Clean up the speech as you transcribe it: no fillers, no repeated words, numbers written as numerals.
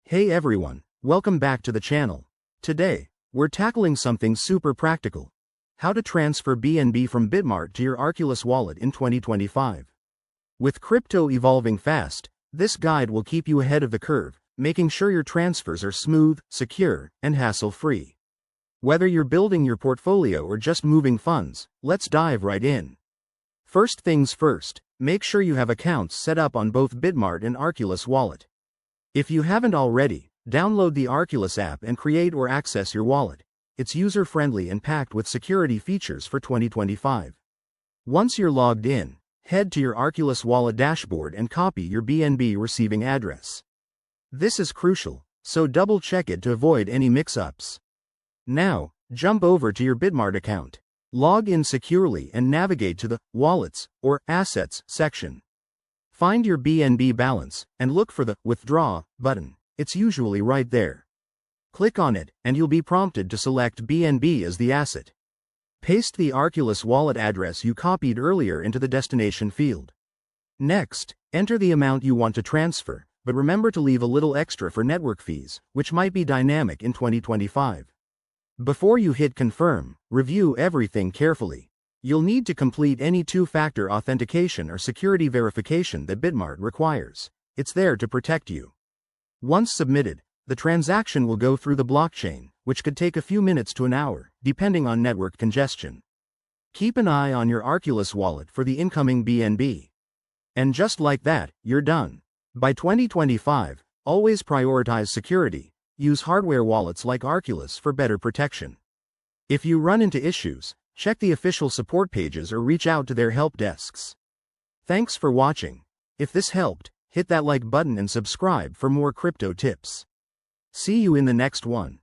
Hey everyone, welcome back to the channel. Today, we're tackling something super practical. How to transfer BNB from Bitmart to your Arculus wallet in 2025. With crypto evolving fast, this guide will keep you ahead of the curve, making sure your transfers are smooth, secure, and hassle-free. Whether you're building your portfolio or just moving funds, let's dive right in. First things first, make sure you have accounts set up on both Bitmart and Arculus Wallet. If you haven't already, download the Arculus app and create or access your wallet. It's user-friendly and packed with security features for 2025. Once you're logged in, head to your Arculus Wallet dashboard and copy your BNB receiving address. This is crucial, so double-check it to avoid any mix-ups. Now, jump over to your Bitmart account. Log in securely and navigate to the Wallets or Assets section. Find your BNB balance and look for the Withdraw button. It's usually right there. Click on it and you'll be prompted to select BNB as the asset. Paste the Arculus wallet address you copied earlier into the destination field. Next, enter the amount you want to transfer, but remember to leave a little extra for network fees, which might be dynamic in 2025. Before you hit confirm, review everything carefully. You'll need to complete any two-factor authentication or security verification that Bitmart requires. It's there to protect you. Once submitted, the transaction will go through the blockchain, which could take a few minutes to an hour, depending on network congestion. Keep an eye on your Arculus wallet for the incoming BNB. And just like that, you're done. By 2025, always prioritize security. Use hardware wallets like Arculus for better protection. If you run into issues, check the official support pages or reach out to their help desks. Thanks for watching. If this helped, hit that like button and subscribe for more crypto tips. See you in the next one.